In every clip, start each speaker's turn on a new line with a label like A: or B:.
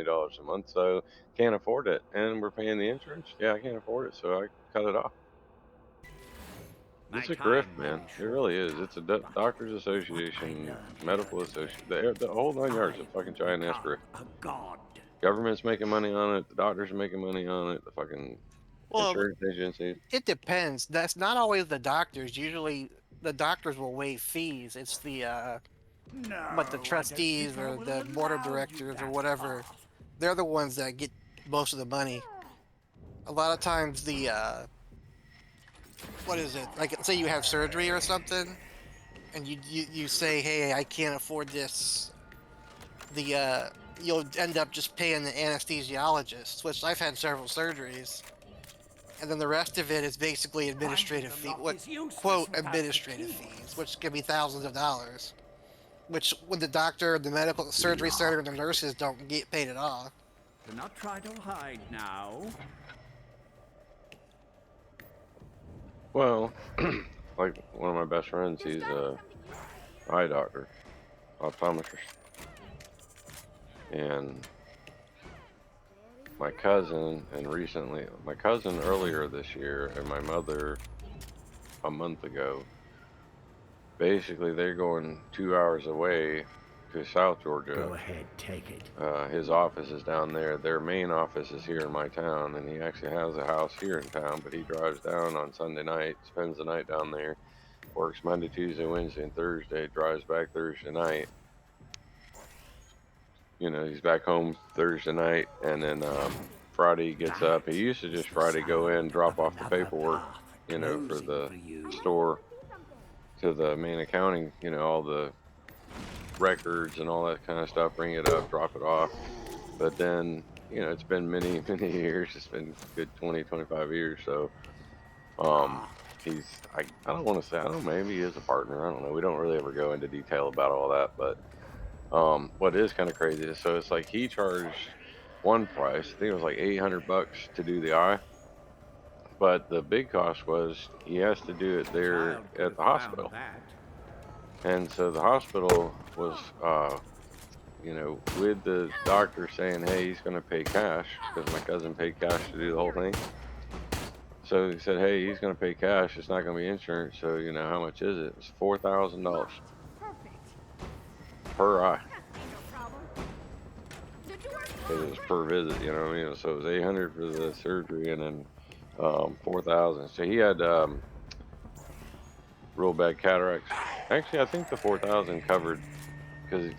A: $70 a month, so can't afford it. And we're paying the insurance. Yeah, I can't afford it, so I cut it off.
B: My
A: It's a grift,
B: time may
A: man.
B: be
A: It
B: short,
A: really is. It's a
B: but
A: doctors
B: what I
A: association,
B: learned
A: medical
B: here,
A: association, the whole nine yards. A
B: I
A: fucking
B: will
A: giant ass
B: become
A: grift.
B: a god.
A: Government's making money on it. The doctors are making money on it. The fucking
C: Well,
A: insurance agencies.
C: it depends. That's not always the doctors. Usually, the doctors will waive fees. It's but the
B: No, I don't think
C: trustees
B: I
C: or
B: will
C: the board of
B: allow you
C: directors or
B: that
C: whatever,
B: far.
C: they're the ones that get most of the money. A lot of times, what is it? Like, say you have surgery or something, and you say, "Hey, I can't afford this." The You'll end up just paying the anesthesiologist, which I've had several surgeries, and then the rest of it is basically
B: Finding
C: administrative
B: the
C: fee,
B: lock
C: what
B: is useless
C: quote
B: without the
C: administrative
B: key.
C: fees, which can be thousands of dollars. Which when the doctor, the medical surgery center, and the nurses don't get paid at all.
B: Do not try to hide now.
A: Well, like one of my best friends,
D: They're
A: he's
D: starting
A: a
D: something new.
A: eye doctor, optometrist, and my cousin, and recently, my cousin earlier this year, and my mother a month ago. Basically, they're going 2 hours away to South Georgia.
B: Go ahead, take it.
A: His office is down there. Their main office is here in my town, and he actually has a house here in town. But he drives down on Sunday night, spends the night down there, works Monday, Tuesday, Wednesday, and Thursday, drives back Thursday night. He's back home Thursday night, and then Friday he gets
B: That
A: up. He used to
B: is
A: just
B: the
A: Friday go in,
B: sound
A: drop
B: of
A: off the
B: another
A: paperwork,
B: path
A: for
B: closing
A: the
B: for you.
D: I'm gonna go
A: store
D: do something.
A: to the main accounting, all the records and all that kind of stuff, bring it up, drop it off. But then, it's been many, many years. It's been good 20, 25 years. So, um, I don't want to say, I don't know, maybe he is a partner. I don't know. We don't really ever go into detail about all that. But, what is kind of crazy is, so it's like he charged one price, I think it was like $800 to do the eye. But the big cost was he has to do it
B: A
A: there
B: child could
A: at
B: have
A: the
B: found
A: hospital.
B: that.
A: And so the hospital was, with the doctor saying, "Hey, he's going to pay cash," because my cousin paid cash to do the whole thing. So he said, "Hey, he's going to pay cash. It's not going to be insurance. So how much is it? It's $4,000
D: Locked. Perfect.
A: per eye
D: Ain't no problem. Did you work?
A: because it was per visit. You know what I mean? So it was 800 for the surgery and then 4,000. So he had real bad cataracts. Actually, I think the 4,000 covered because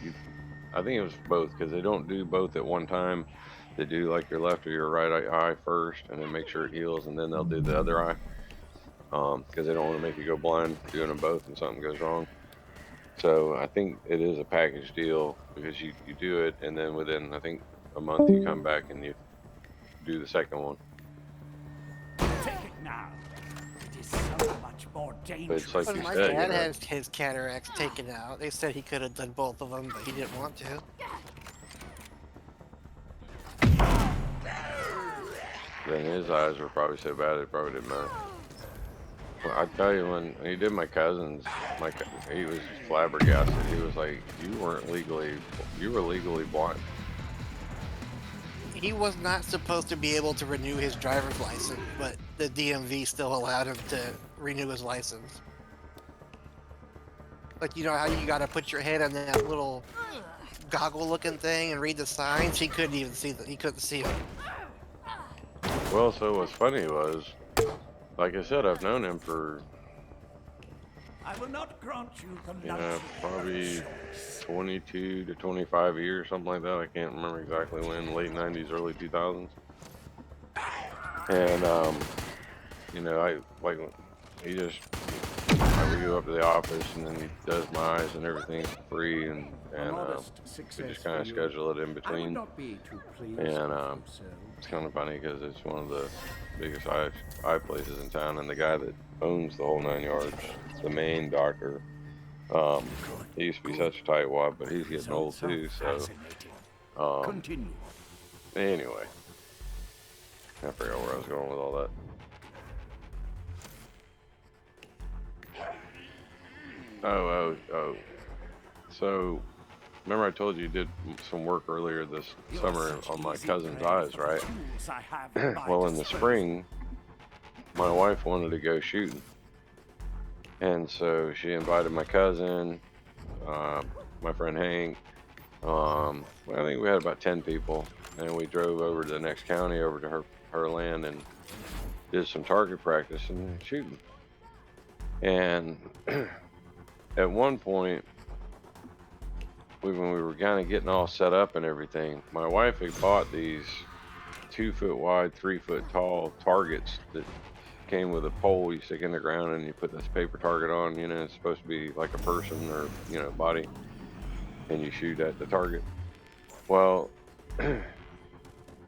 A: I think it was both because they don't do both at one time. They do like your left or your right eye first, and then make sure it heals, and then they'll do the other eye. Because they don't want to make you go blind doing them both and something goes wrong. So I think it is a package deal because you do it, and then within I think a month you come back and you do the second one.
B: Take it now. It is so much more
A: But it's
B: dangerous
A: like
C: When
A: you
C: my
B: as
A: said,
C: dad
B: well.
C: had his cataracts taken out, they said he could have done both of them, but he didn't want to.
A: then his eyes were probably so bad it probably didn't matter. Well, I tell you, when he did my cousin's, he was flabbergasted. He was like, you were legally blind."
C: He was not supposed to be able to renew his driver's license, but the DMV still allowed him to renew his license. Like, you know how you gotta put your head on that little goggle looking thing and read the signs? He couldn't even see that. He couldn't see them.
A: Well, so what's funny was, like I said, I've known him for
B: I will not grant you the luxury of a
A: probably
B: choice.
A: 22 to 25 years, something like that. I can't remember exactly when, late 90s, early 2000s. And I like he just we go up to the office and then he does my eyes and everything for free,
B: A
A: and
B: modest
A: we
B: success
A: just
B: for
A: kind of
B: you.
A: schedule it in
B: I would
A: between.
B: not be too pleased
A: And
B: with you, so.
A: it's kind of funny because it's one of the biggest eye places in town, and the guy that owns the whole nine yards, the main doctor,
B: Good,
A: he used to be
B: good.
A: such a tightwad, but
B: The
A: he's getting old
B: results are
A: too. So
B: fascinating.
A: um,
B: Continue.
A: anyway, I forgot where I was going with all that. Oh. So remember I told you did some work earlier this
B: You're
A: summer
B: such
A: on my
B: easy
A: cousin's
B: prey
A: eyes,
B: for the
A: right?
B: tools I have at my
A: Well, in the
B: disposal.
A: spring, my wife wanted to go shooting, and so she invited my cousin, uh, my friend Hank. Well, I think we had about 10 people, and we drove over to the next county, over to her land, and did some target practice and shooting. And at one point, when we were kind of getting all set up and everything, my wife had bought these 2 foot wide, 3 foot tall targets that came with a pole you stick in the ground and you put this paper target on. You know, it's supposed to be like a person or, you know, body, and you shoot at the target. Well,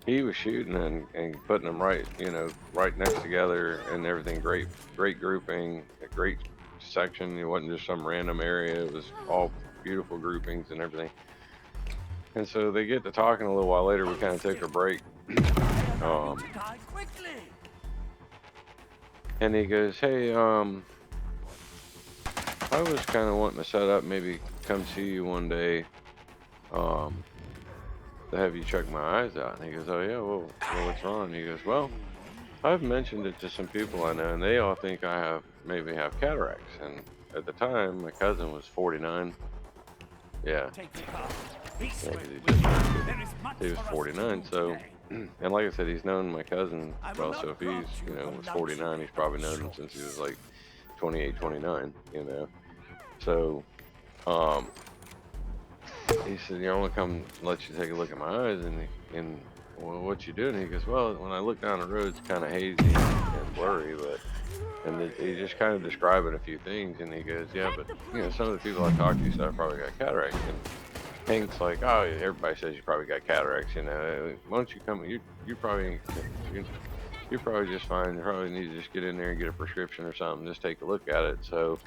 A: he was shooting and putting them right, you know, right next together and everything. Great grouping, a great section. It wasn't just some random area. It was all beautiful groupings and everything. And so they get to talking a little while later. We kind of took a break.
B: I am
A: Um,
B: to die quickly.
A: and he goes, "Hey, I was kind of wanting to set up, maybe come see you one day, um, to have you check my eyes out." And he goes, "Oh yeah, well, what's wrong?" And he goes, "Well, I've mentioned it to some people I know, and they all think I maybe have cataracts." And at the time, my cousin was 49. Yeah,
B: Take the car. Be
A: yeah,
B: swift
A: because he
B: with
A: just
B: me.
A: turned 50.
B: There is much
A: He was
B: for us to
A: 49.
B: do
A: So,
B: today.
A: and like I said, he's known my cousin.
B: I will
A: Well, so
B: not
A: if he's,
B: grant you
A: you know,
B: the
A: was 49,
B: luxury
A: he's
B: of
A: probably known him since he was
B: choice.
A: like 28, 29. You know, so um, he said, "You know, I want to come let you take a look at my eyes." And well, what you doing? He goes, "Well, when I look down the road, it's kind of hazy and blurry, but." And he just kind of describing a few things, and he goes, "Yeah, but you know, some of the people I talk to said I probably got cataracts." And Hank's like, "Oh, yeah, everybody says you probably got cataracts. You know, why don't you come? You probably you're probably just fine. You probably need to just get in there and get a prescription or something. Just take a look at it." So,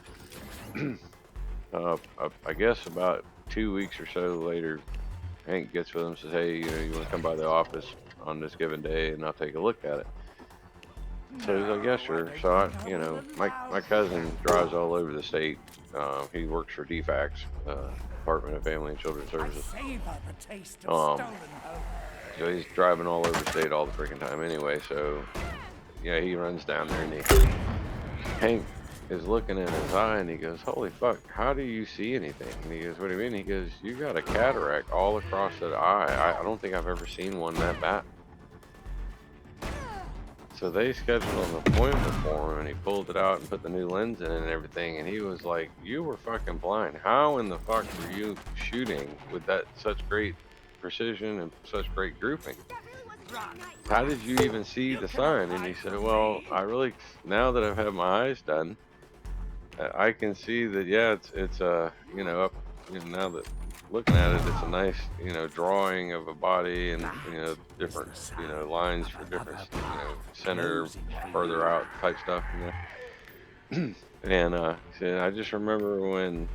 A: I guess about 2 weeks or so later, Hank gets with him, and says, "Hey, you know, you want to come by the office on this given day, and I'll take a look at it." So he's like, "Yeah,
B: No, I
A: sure."
B: don't
A: So
B: think I
A: you
B: will
A: know,
B: allow
A: my cousin drives all over the state. He works for DFACS, Department of Family and Children's
B: I
A: Services.
B: savor the taste of
A: Um,
B: stolen hope.
A: so he's driving all over the state all the freaking time anyway. So yeah, he runs down there, and Hank is looking in his eye, and he goes, "Holy fuck, how do you see anything?" And he goes, "What do you mean?" He goes, "You got a cataract all across that eye. I don't think I've ever seen one that bad." So they scheduled an appointment for him, and he pulled it out and put the new lens in and everything. And he was like, "You were fucking blind. How in the fuck were you shooting with that such great precision and such great grouping? How did you even see
B: You
A: the
B: cannot
A: sign?" And he
B: hide
A: said,
B: from
A: "Well,
B: me.
A: I really, now that I've had my eyes done, I can see that. Yeah, it's you know, up, you know, now that looking at it, it's a nice, you know, drawing of a body, and you know,
B: That is
A: different,
B: the
A: you know,
B: sound
A: lines
B: of
A: for different,
B: another
A: you know,
B: path
A: center,
B: closing for
A: further
B: you.
A: out type stuff, you know." And he said, "I just remember when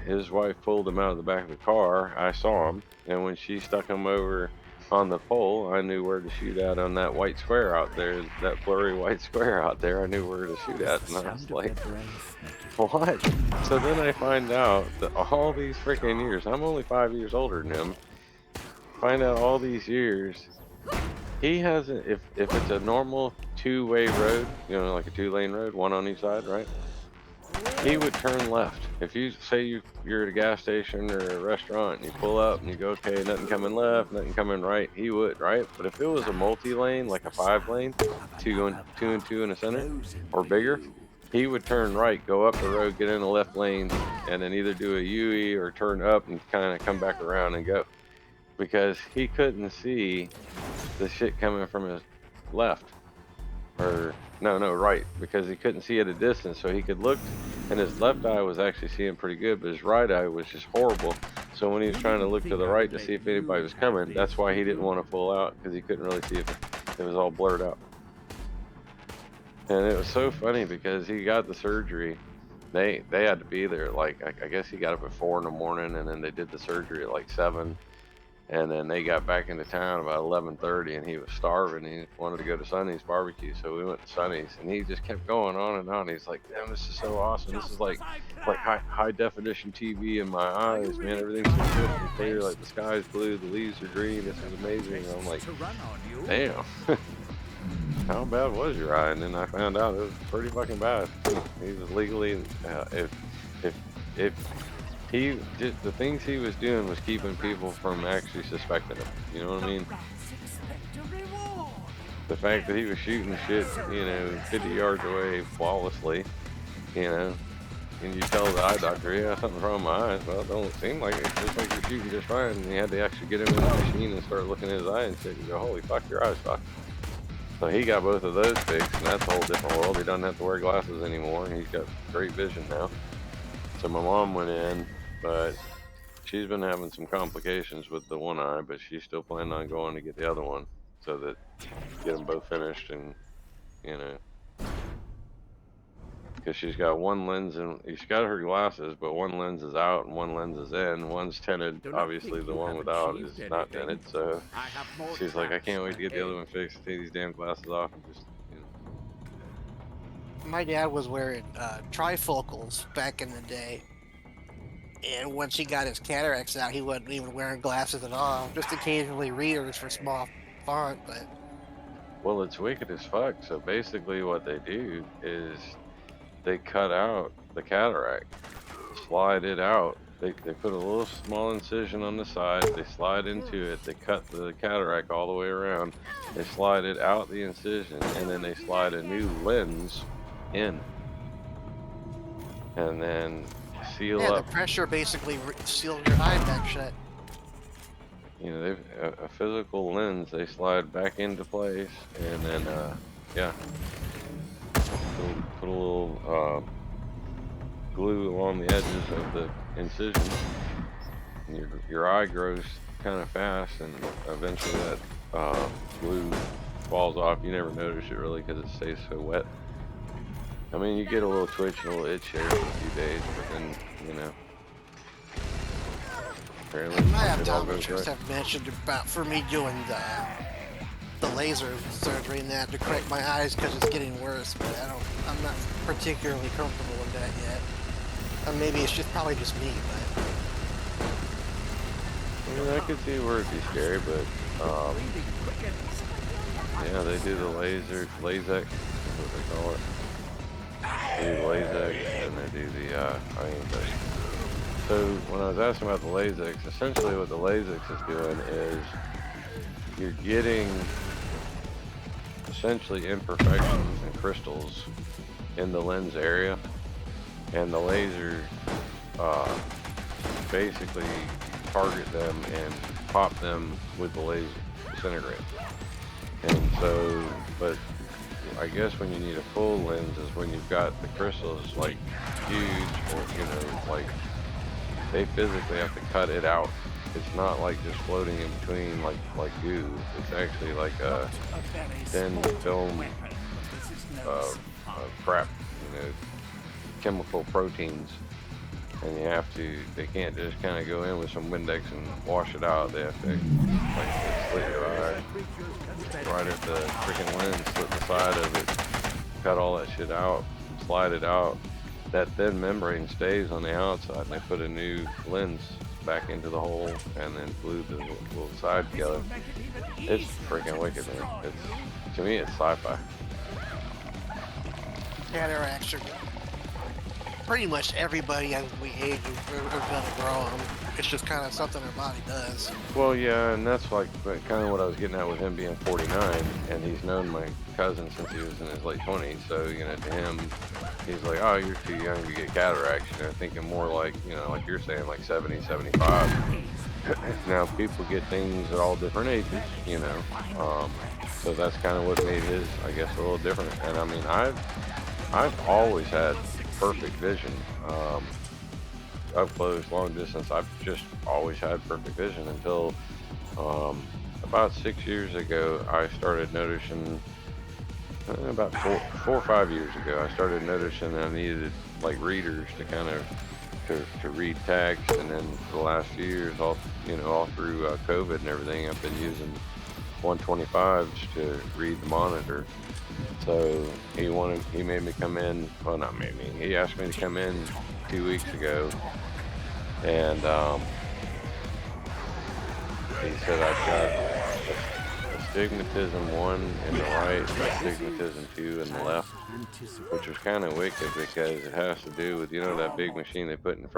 A: his wife pulled him out of the back of the car, I saw him, and when she stuck him over on the pole, I knew where to shoot at on that white square out there, that blurry white square out there. I knew where to shoot
B: Does
A: at."
B: the
A: And I was
B: sound of their
A: like,
B: breath make you
A: "What?" So then I find out that all these freaking
B: dark?
A: years, I'm only 5 years older than him. Find out all these years, he hasn't. If it's a normal two-way road, you know, like a two-lane road, one on each side, right? He would turn left. If you say you're at a gas station or a restaurant and you pull up and you go, okay, nothing coming left, nothing coming right, he would, right? But if it was a
B: That
A: multi-lane,
B: is
A: like a
B: the
A: 5 lane,
B: sound of another
A: two and
B: path
A: two in the center
B: closing
A: or
B: for
A: bigger,
B: you.
A: he would turn right, go up the road, get in the left lane, and then either do a U-E or turn up and kind of come back around and go, because he couldn't see the shit coming from his left, or no, right, because he couldn't see at a distance. So he could look, and his left eye was actually seeing pretty good, but his right eye was just horrible. So when he was
B: You
A: trying to
B: didn't
A: look to
B: think
A: the
B: I
A: right
B: would
A: to
B: let
A: see if anybody
B: you
A: was
B: have
A: coming,
B: this,
A: that's why he
B: did
A: didn't
B: you?
A: want to pull out, because he couldn't really see if it was all blurred out. And it was so funny because he got the surgery. They had to be there, like I guess he got up at 4 in the morning, and then they did the surgery at like 7. And then they got back into town about 11:30, and he was starving. He wanted to go to Sonny's barbecue, so we went to Sonny's, and he just kept going on and on. He's like, "Damn, this is so awesome! This is
B: Just as I
A: like
B: planned.
A: high definition TV in my
B: Are you
A: eyes, man.
B: ready to
A: Everything's so
B: try
A: crisp
B: your
A: and clear. Like
B: best?
A: the sky's blue, the leaves are green. This is amazing." And I'm like,
B: To run on you.
A: "Damn, how bad was your eye?" And then I found out it was pretty fucking bad. He was legally, if if he just the things he was doing was keeping people from actually suspecting him. You know what I
B: The
A: mean?
B: rats expect a reward.
A: The fact that he was shooting shit, 50 yards away flawlessly, you know, and you tell the eye doctor, yeah, something's wrong with my eyes. Well, it don't seem like it. It looks like you're shooting just fine. And you had to actually get him in the machine and start looking at his eye and shit and go, holy fuck, your eye's fucked. So he got both of those fixed, and that's a whole different world. He doesn't have to wear glasses anymore. He's got great vision now. So my mom went in, but she's been having some complications with the one eye, but she's still planning on going to get the other one so that get them both finished and you know because she's got one lens and she's got her glasses, but one lens is out and one lens is in. One's tinted.
B: Do not
A: Obviously,
B: think
A: the
B: you
A: one
B: have
A: without is
B: achieved
A: not
B: anything.
A: tinted. So
B: I have more
A: she's like, I
B: traps
A: can't wait to get the
B: ahead.
A: other one fixed. Take these damn glasses off and just
C: My dad was wearing trifocals back in the day, and once he got his cataracts out, he wasn't even wearing glasses at all. Just occasionally readers for small font, but
A: Well, it's wicked as fuck. So basically, what they do is they cut out the cataract, slide it out. They put a little small incision on the side, they slide into it, they cut the cataract all the way around, they slide it out the incision, and then they slide a new lens in, and then seal
C: yeah, the
A: up.
C: pressure basically sealed your eye back shut.
A: They've a physical lens they slide back into place, and then yeah, put a little glue along the edges of the incision. And your eye grows kind of fast, and eventually that glue falls off. You never notice it really because it stays so wet. I mean, you get a little twitch and a little itch there for a few days, but then apparently
C: My
A: it all goes
C: optometrists
A: right.
C: have mentioned about for me doing the laser surgery and that to correct my eyes because it's getting worse, but I'm not particularly comfortable with that yet. Maybe it's just probably just me, but
A: I mean, I could see where it'd be scary, but
B: Breathing quickens.
A: yeah, they do the LASIK, is what they call it. They do LASIK, and they do the eye injection. So when I was asking about the LASIK, essentially what the LASIK is doing is you're getting essentially imperfections and crystals in the lens area, and the laser basically target them and pop them with the laser, disintegrate. And so, but I guess when you need a full lens is when you've got the crystals like huge, or like they physically have to cut it out. It's not like just floating in between like goo. It's actually like a
B: A very
A: thin
B: sporting
A: film
B: weapon, but this is no
A: uh,
B: fun.
A: crap, chemical proteins, and they can't just kind of go in with some Windex and wash it out. They have to like slit your eye right at the freaking lens, slit the side of it, cut all that shit out, slide it out. That thin membrane stays on the outside, and they put a new lens back into the hole and then glue the little side together.
B: Make it even
A: It's
B: easier
A: freaking
B: to
A: wicked, man.
B: destroy
A: To me, it's sci-fi.
C: cataracts are pretty much everybody as we age are gonna grow them. It's just kind of something our body does.
A: Well, yeah, and that's like kind of what I was getting at with him being 49, and he's known my cousin since he was in his late 20s. So, to him, he's like, oh, you're too young to get cataracts. Thinking more like, like you're saying, like 70, 75. Now, people get things at all different ages, so that's kind of what made his, I guess, a little different. And I mean, I've always had perfect vision. Up close, long distance, I've just always had perfect vision until about 6 years ago. I started noticing, about 4 or 5 years ago, I started noticing that I needed like readers to kind of to read text, and then for the last few years, all you know, all through COVID and everything, I've been using 125s to read the monitor. So he made me come in. Well, not made me. He asked me to come in 2 weeks ago, and he said I've got astigmatism 1 in the right, astigmatism 2 in the left, which was kind of wicked because it has to do with, you know, that big machine they put in front.